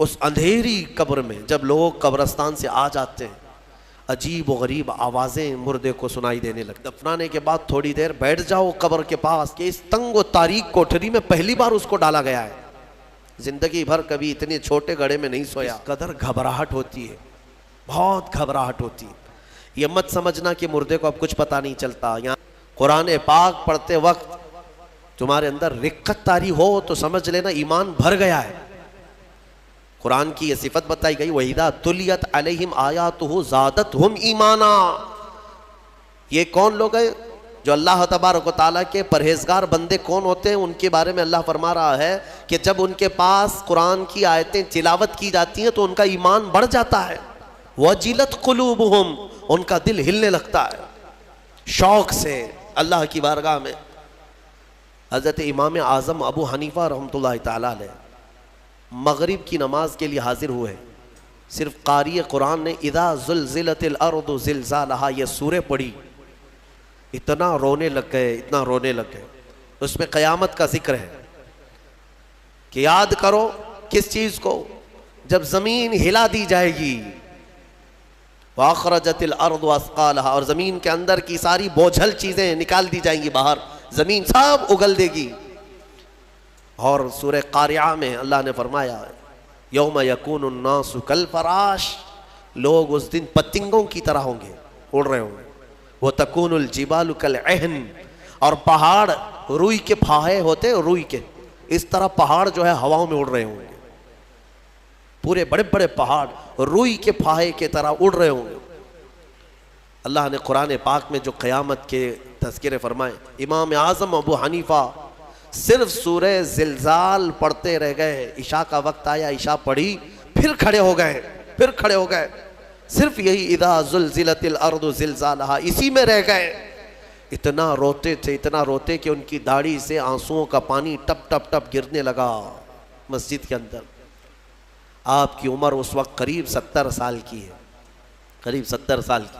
اس اندھیری قبر میں جب لوگ قبرستان سے آ جاتے ہیں، عجیب و غریب آوازیں مردے کو سنائی دینے لگتی. دفنانے کے بعد تھوڑی دیر بیٹھ جاؤ قبر کے پاس کہ اس تنگ و تاریک کوٹھری میں پہلی بار اس کو ڈالا گیا ہے. زندگی بھر کبھی اتنے چھوٹے گڑھے میں نہیں سویا. قدر گھبراہٹ ہوتی ہے، بہت گھبراہٹ ہوتی ہے. یہ مت سمجھنا کہ مردے کو اب کچھ پتہ نہیں چلتا. یہاں قرآن پاک پڑھتے وقت تمہارے اندر رقت طاری ہو تو سمجھ لینا ایمان بھر گیا ہے. قرآن کی یہ صفت بتائی گئی وَإِذَا تُلِيَتْ عَلَيْهِمْ آيَاتُهُ زَادَتْهُمْ ایمانا. یہ کون لوگ ہیں جو اللہ تبارک و تعالیٰ کے پرہیزگار بندے کون ہوتے ہیں؟ ان کے بارے میں اللہ فرما رہا ہے کہ جب ان کے پاس قرآن کی آیتیں تلاوت کی جاتی ہیں تو ان کا ایمان بڑھ جاتا ہے. وَجِلَتْ قُلُوبُهُمْ، ان کا دل ہلنے لگتا ہے شوق سے اللہ کی بارگاہ میں. حضرت امام اعظم ابو حنیفہ رحمۃ اللہ تعالیٰ علیہ مغرب کی نماز کے لیے حاضر ہوئے. صرف قاری قرآن نے اذا زلزلت الارض زلزالہا یہ سورہ پڑھی، اتنا رونے لگ گئے، اتنا رونے لگ گئے. اس میں قیامت کا ذکر ہے کہ یاد کرو کس چیز کو؟ جب زمین ہلا دی جائے گی. وَأَخْرَجَتِ الْأَرْضُ أَثْقَالَهَا، اور زمین کے اندر کی ساری بوجھل چیزیں نکال دی جائیں گی باہر، زمین سب اگل دے گی. اور سورہ قاریعہ میں اللہ نے فرمایا یوم یکون الناس کالفراش، لوگ اس دن پتنگوں کی طرح ہوں گے، اڑ رہے ہوں گے. وتکون الجبال کالعہن، اور پہاڑ روئی کے پھاہے ہوتے ہیں، روئی کے اس طرح پہاڑ جو ہے ہواؤں میں اڑ رہے ہوں گے. پورے بڑے بڑے پہاڑ روئی کے پھاہے کی طرح اڑ رہے ہوں گے. اللہ نے قرآن پاک میں جو قیامت کے تذکرے فرمائے، امام اعظم ابو حنیفہ صرف سورہ زلزال پڑھتے رہ گئے. عشاء کا وقت آیا، عشاء پڑھی، پھر کھڑے ہو گئے. صرف یہی اذا زلزلت الارض زلزالہا اسی میں رہ گئے. اتنا روتے تھے، اتنا روتے کہ ان کی داڑھی سے آنسوؤں کا پانی ٹپ ٹپ ٹپ گرنے لگا مسجد کے اندر. آپ کی عمر اس وقت قریب 70 سال کی ہے، قریب 70 سال کی.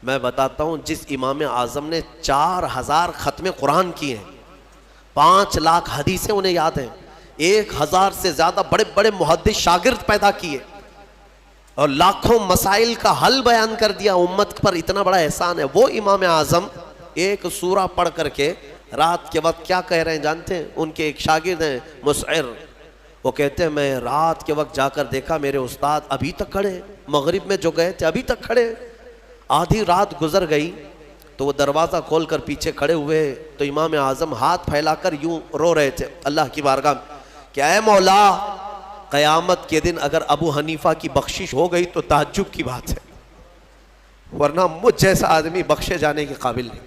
میں بتاتا ہوں جس امام اعظم نے 4000 ختم قرآن کیے ہیں، 5 لاکھ حدیثیں انہیں یاد ہیں، 1000 سے زیادہ بڑے بڑے محدث شاگرد پیدا کیے، اور لاکھوں مسائل کا حل بیان کر دیا. امت پر اتنا بڑا احسان ہے. وہ امام اعظم ایک سورہ پڑھ کر کے رات کے وقت کیا کہہ رہے ہیں جانتے ہیں؟ ان کے ایک شاگرد ہیں مسعر، وہ کہتے ہیں میں رات کے وقت جا کر دیکھا میرے استاد ابھی تک کھڑے، مغرب میں جو گئے تھے ابھی تک کھڑے. آدھی رات گزر گئی تو وہ دروازہ کھول کر پیچھے کھڑے ہوئے تو امام اعظم ہاتھ پھیلا کر یوں رو رہے تھے اللہ کی بارگاہ میں کہ اے مولا، قیامت کے دن اگر ابو حنیفہ کی بخشش ہو گئی تو تعجب کی بات ہے، ورنہ مجھ جیسا آدمی بخشے جانے کے قابل نہیں.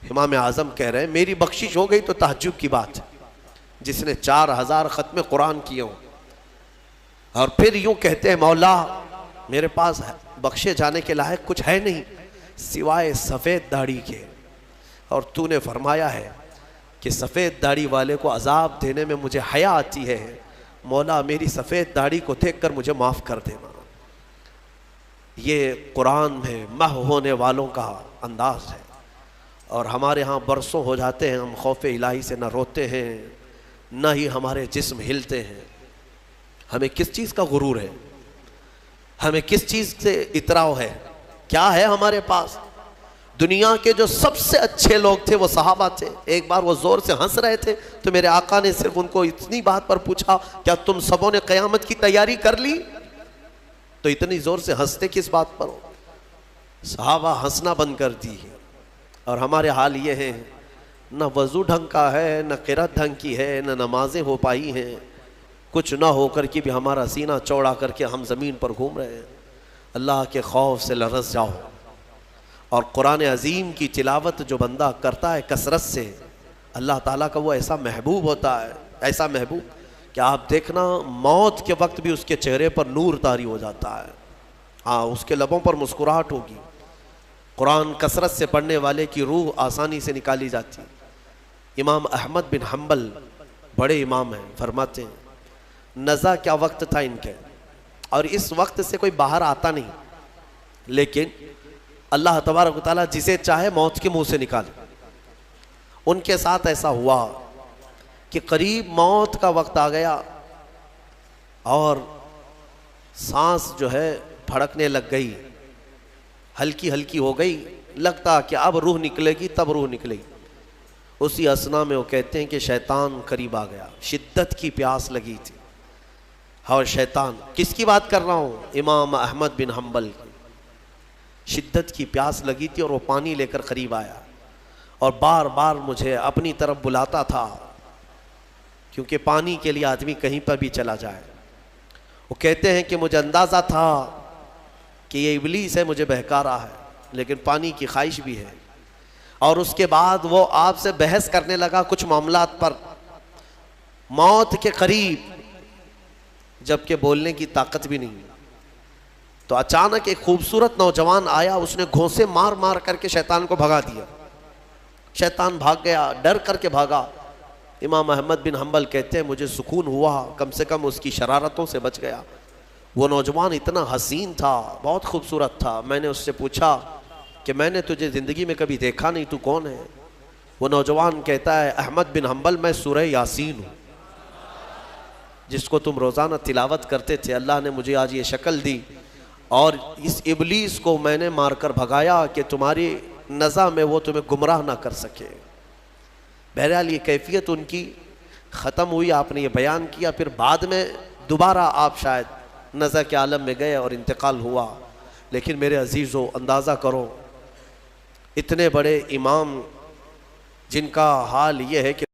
امام اعظم کہہ رہے ہیں میری بخشش ہو گئی تو تعجب کی بات ہے، جس نے 4000 ختم قرآن کیے ہوں. اور پھر یوں کہتے ہیں مولا میرے پاس بخشے جانے کے لائق کچھ ہے نہیں سوائے سفید داڑھی کے، اور تو نے فرمایا ہے کہ سفید داڑھی والے کو عذاب دینے میں مجھے حیا آتی ہے. مولا میری سفید داڑھی کو دیکھ کر مجھے معاف کر دینا. یہ قرآن میں محو ہونے والوں کا انداز ہے. اور ہمارے ہاں برسوں ہو جاتے ہیں ہم خوف الہی سے نہ روتے ہیں نہ ہی ہمارے جسم ہلتے ہیں. ہمیں کس چیز کا غرور ہے؟ ہمیں کس چیز سے اطراؤ ہے؟ کیا ہے ہمارے پاس؟ دنیا کے جو سب سے اچھے لوگ تھے وہ صحابہ تھے. ایک بار وہ زور سے ہنس رہے تھے تو میرے آقا نے صرف ان کو اتنی بات پر پوچھا کیا تم سبوں نے قیامت کی تیاری کر لی؟ تو اتنی زور سے ہنستے کس بات پر ہو؟ صحابہ ہنسنا بند کر دی. اور ہمارے حال یہ ہے نہ وضو ڈھنگ کا ہے، نہ قرات ڈھنگ کی ہے، نہ نمازیں ہو پائی ہیں، کچھ نہ ہو کر کے بھی ہمارا سینہ چوڑا کر کے ہم زمین پر گھوم رہے ہیں. اللہ کے خوف سے لرز جاؤ. اور قرآن عظیم کی تلاوت جو بندہ کرتا ہے کثرت سے، اللہ تعالیٰ کا وہ ایسا محبوب ہوتا ہے، ایسا محبوب کہ آپ دیکھنا موت کے وقت بھی اس کے چہرے پر نور طاری ہو جاتا ہے. ہاں اس کے لبوں پر مسکراہٹ ہوگی. قرآن کثرت سے پڑھنے والے کی روح آسانی سے نکالی جاتی. امام احمد بن حنبل بڑے امام ہیں، فرماتے ہیں نزا کیا وقت تھا ان کے، اور اس وقت سے کوئی باہر آتا نہیں، لیکن اللہ تبارک و تعالیٰ جسے چاہے موت کے منہ سے نکالے. ان کے ساتھ ایسا ہوا کہ قریب موت کا وقت آ گیا. اور سانس جو ہے پھڑکنے لگ گئی، ہلکی ہلکی ہو گئی، لگتا کہ اب روح نکلے گی، تب روح نکلے گی۔ اسی اسنا میں وہ کہتے ہیں کہ شیطان قریب آ گیا، شدت کی پیاس لگی تھی۔ اور شیطان، کس کی بات کر رہا ہوں؟ امام احمد بن حنبل کی۔ شدت کی پیاس لگی تھی اور وہ پانی لے کر قریب آیا اور بار بار مجھے اپنی طرف بلاتا تھا، کیونکہ پانی کے لیے آدمی کہیں پر بھی چلا جائے۔ وہ کہتے ہیں کہ مجھے اندازہ تھا کہ یہ ابلیس ہے، مجھے بہکا رہا ہے، لیکن پانی کی خواہش بھی ہے۔ اور اس کے بعد وہ آپ سے بحث کرنے لگا کچھ معاملات پر، موت کے قریب، جبکہ بولنے کی طاقت بھی نہیں۔ تو اچانک ایک خوبصورت نوجوان آیا، اس نے گھونسے مار مار کر کے شیطان کو بھگا دیا۔ شیطان بھاگ گیا، ڈر کر کے بھاگا۔ امام احمد بن حنبل کہتے ہیں مجھے سکون ہوا، کم سے کم اس کی شرارتوں سے بچ گیا۔ وہ نوجوان اتنا حسین تھا، بہت خوبصورت تھا۔ میں نے اس سے پوچھا کہ میں نے تجھے زندگی میں کبھی دیکھا نہیں، تو کون ہے؟ وہ نوجوان کہتا ہے احمد بن حنبل، میں سورہ یاسین ہوں، جس کو تم روزانہ تلاوت کرتے تھے۔ اللہ نے مجھے آج یہ شکل دی اور اس ابلیس کو میں نے مار کر بھگایا کہ تمہاری نزع میں وہ تمہیں گمراہ نہ کر سکے۔ بہرحال یہ کیفیت ان کی ختم ہوئی، آپ نے یہ بیان کیا، پھر بعد میں دوبارہ آپ شاید نزع کے عالم میں گئے اور انتقال ہوا۔ لیکن میرے عزیزو، اندازہ کرو، اتنے بڑے امام جن کا حال یہ ہے کہ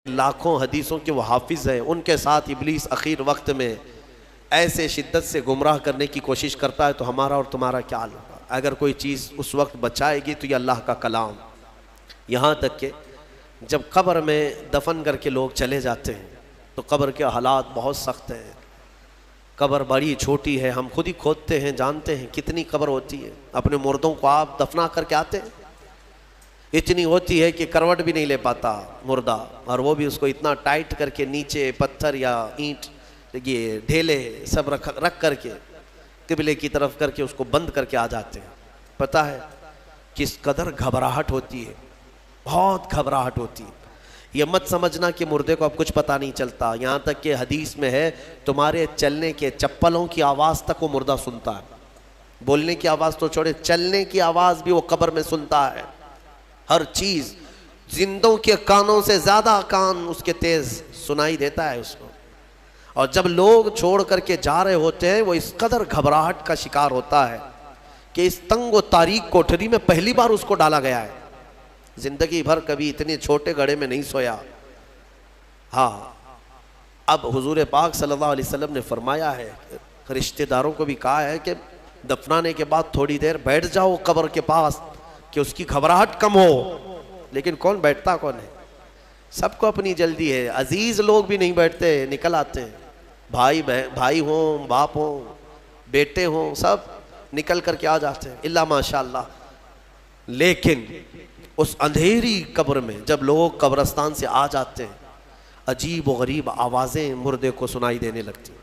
لاکھوں حدیثوں کے وہ حافظ ہیں، ان کے ساتھ ابلیس اخیر وقت میں ایسے شدت سے گمراہ کرنے کی کوشش کرتا ہے، تو ہمارا اور تمہارا کیا حال ہوگا؟ اگر کوئی چیز اس وقت بچائے گی تو یہ اللہ کا کلام۔ یہاں تک کہ جب قبر میں دفن کر کے لوگ چلے جاتے ہیں تو قبر کے حالات بہت سخت ہیں۔ قبر بڑی چھوٹی ہے، ہم خود ہی کھودتے ہیں، جانتے ہیں کتنی قبر ہوتی ہے۔ اپنے مردوں کو آپ دفنا کر کے آتے ہیں، اتنی ہوتی ہے کہ کروٹ بھی نہیں لے پاتا مردہ، اور وہ بھی اس کو اتنا ٹائٹ کر کے نیچے پتھر یا اینٹ، یہ ڈھیلے سب رکھ کر کے قبلے کی طرف کر کے اس کو بند کر کے آ جاتے ہیں۔ پتہ ہے کس قدر گھبراہٹ ہوتی ہے، بہت گھبراہٹ ہوتی ہے۔ یہ مت سمجھنا کہ مردے کو اب کچھ پتہ نہیں چلتا، یہاں تک کہ حدیث میں ہے تمہارے چلنے کے چپلوں کی آواز تک وہ مردہ سنتا ہے۔ بولنے کی آواز تو چھوڑے، چلنے کی آواز بھی وہ قبر میں سنتا ہے۔ ہر چیز، زندوں کے کانوں سے زیادہ کان اس کے تیز سنائی دیتا ہے اس کو۔ اور جب لوگ چھوڑ کر کے جا رہے ہوتے ہیں، وہ اس قدر گھبراہٹ کا شکار ہوتا ہے کہ اس تنگ و تاریک کوٹھری میں پہلی بار اس کو ڈالا گیا ہے، زندگی بھر کبھی اتنے چھوٹے گڑھے میں نہیں سویا۔ ہاں، اب حضور پاک صلی اللہ علیہ وسلم نے فرمایا ہے، رشتہ داروں کو بھی کہا ہے کہ دفنانے کے بعد تھوڑی دیر بیٹھ جاؤ قبر کے پاس کہ اس کی گھبراہٹ کم ہو۔ لیکن کون بیٹھتا، کون ہے؟ سب کو اپنی جلدی ہے، عزیز لوگ بھی نہیں بیٹھتے، نکل آتے ہیں، بھائی ہوں، باپ ہوں، بیٹے ہوں، سب نکل کر کے آ جاتے ہیں، اللہ ماشاءاللہ۔ لیکن اس اندھیری قبر میں جب لوگ قبرستان سے آ جاتے ہیں، عجیب و غریب آوازیں مردے کو سنائی دینے لگتی ہیں،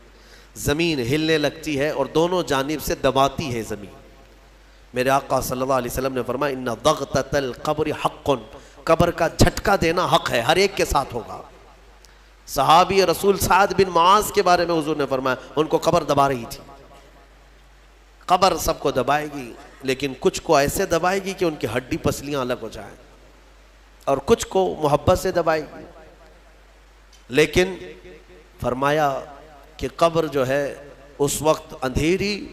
زمین ہلنے لگتی ہے اور دونوں جانب سے دباتی ہے زمین۔ میرے آقا صلی اللہ علیہ وسلم نے فرمایا ان ضغطۃ القبر حق، قبر کا جھٹکا دینا حق ہے، ہر ایک کے ساتھ ہوگا۔ صحابی رسول سعد بن معاذ کے بارے میں حضور نے فرمایا ان کو قبر دبا رہی تھی۔ قبر سب کو دبائے گی، لیکن کچھ کو ایسے دبائے گی کہ ان کی ہڈی پسلیاں الگ ہو جائیں، اور کچھ کو محبت سے دبائے گی۔ لیکن فرمایا کہ قبر جو ہے اس وقت اندھیری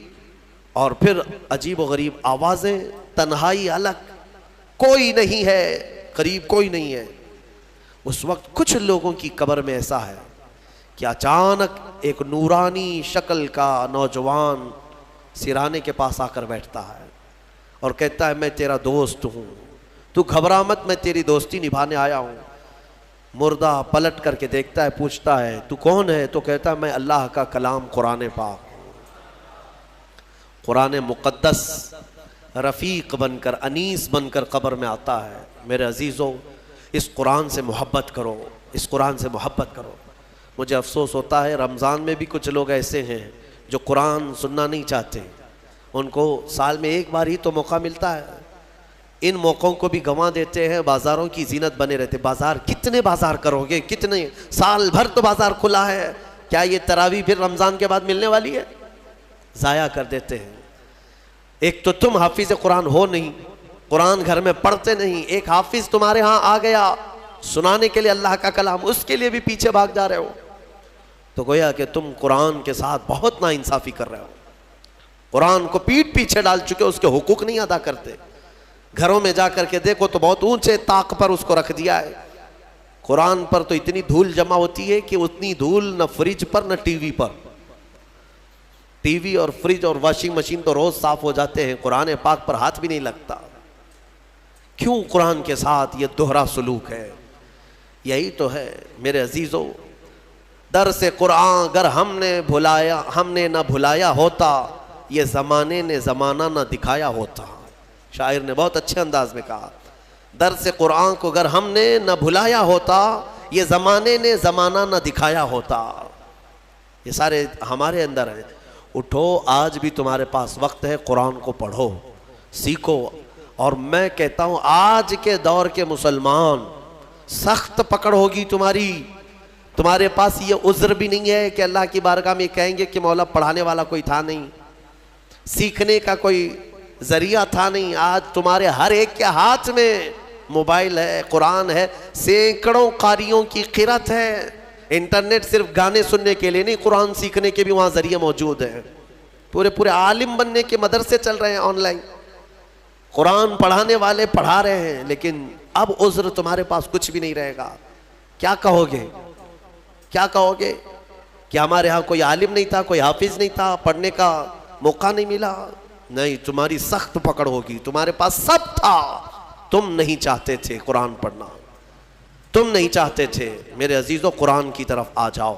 اور پھر عجیب و غریب آوازیں، تنہائی الگ، کوئی نہیں ہے قریب، کوئی نہیں ہے۔ اس وقت کچھ لوگوں کی قبر میں ایسا ہے کہ اچانک ایک نورانی شکل کا نوجوان سرانے کے پاس آ کر بیٹھتا ہے اور کہتا ہے میں تیرا دوست ہوں، تو گھبرا مت، میں تیری دوستی نبھانے آیا ہوں۔ مردہ پلٹ کر کے دیکھتا ہے، پوچھتا ہے تو کون ہے؟ تو کہتا ہے میں اللہ کا کلام قرآن پاک، قرآن مقدس رفیق بن کر، انیس بن کر قبر میں آتا ہے۔ میرے عزیزوں، اس قرآن سے محبت کرو، اس قرآن سے محبت کرو۔ مجھے افسوس ہوتا ہے رمضان میں بھی کچھ لوگ ایسے ہیں جو قرآن سننا نہیں چاہتے، ان کو سال میں ایک بار ہی تو موقع ملتا ہے، ان موقعوں کو بھی گنوا دیتے ہیں، بازاروں کی زینت بنے رہتے۔ بازار کتنے بازار کرو گے، کتنے، سال بھر تو بازار کھلا ہے، کیا یہ تراویح پھر رمضان کے بعد ملنے والی ہے؟ ضائع کر دیتے ہیں۔ ایک تو تم حافظ قرآن ہو نہیں، قرآن گھر میں پڑھتے نہیں، ایک حافظ تمہارے ہاں آ گیا سنانے کے لیے اللہ کا کلام، اس کے لیے بھی پیچھے بھاگ جا رہے ہو، تو گویا کہ تم قرآن کے ساتھ بہت ناانصافی کر رہے ہو، قرآن کو پیٹھ پیچھے ڈال چکے، اس کے حقوق نہیں ادا کرتے۔ گھروں میں جا کر کے دیکھو تو بہت اونچے طاق پر اس کو رکھ دیا ہے، قرآن پر تو اتنی دھول جمع ہوتی ہے کہ اتنی دھول نہ فریج پر نہ ٹی وی پر، ٹی وی اور فریج اور واشنگ مشین تو روز صاف ہو جاتے ہیں، قرآن پاک پر ہاتھ بھی نہیں لگتا۔ کیوں قرآن کے ساتھ یہ دوہرا سلوک ہے؟ یہی تو ہے میرے عزیزو، درس قرآن اگر ہم نے نہ بھلایا ہوتا، یہ زمانے نے زمانہ نہ دکھایا ہوتا۔ شاعر نے بہت اچھے انداز میں کہا، درس قرآن کو اگر ہم نے نہ بھلایا ہوتا، یہ زمانے نے زمانہ نہ دکھایا ہوتا۔ یہ سارے ہمارے اندر ہیں۔ اٹھو، آج بھی تمہارے پاس وقت ہے، قرآن کو پڑھو، سیکھو۔ اور میں کہتا ہوں آج کے دور کے مسلمان، سخت پکڑ ہوگی تمہارے پاس یہ عذر بھی نہیں ہے کہ اللہ کی بارگاہ میں کہیں گے کہ مولا پڑھانے والا کوئی تھا نہیں، سیکھنے کا کوئی ذریعہ تھا نہیں۔ آج تمہارے ہر ایک کے ہاتھ میں موبائل ہے، قرآن ہے، سینکڑوں قاریوں کی قرت ہے۔ انٹرنیٹ صرف گانے سننے کے لیے نہیں، قرآن سیکھنے کے بھی وہاں ذریعے موجود ہیں۔ پورے عالم بننے کے مدرسے چل رہے ہیں آن لائن، قرآن پڑھانے والے پڑھا رہے ہیں، لیکن اب عذر تمہارے پاس کچھ بھی نہیں رہے گا۔ کیا کہو گے کہ ہمارے ہاں کوئی عالم نہیں تھا، کوئی حافظ نہیں تھا، پڑھنے کا موقع نہیں ملا؟ نہیں، تمہاری سخت پکڑ ہوگی، تمہارے پاس سب تھا، تم نہیں چاہتے تھے قرآن پڑھنا، تم نہیں چاہتے تھے۔ میرے عزیزو، قرآن کی طرف آ جاؤ۔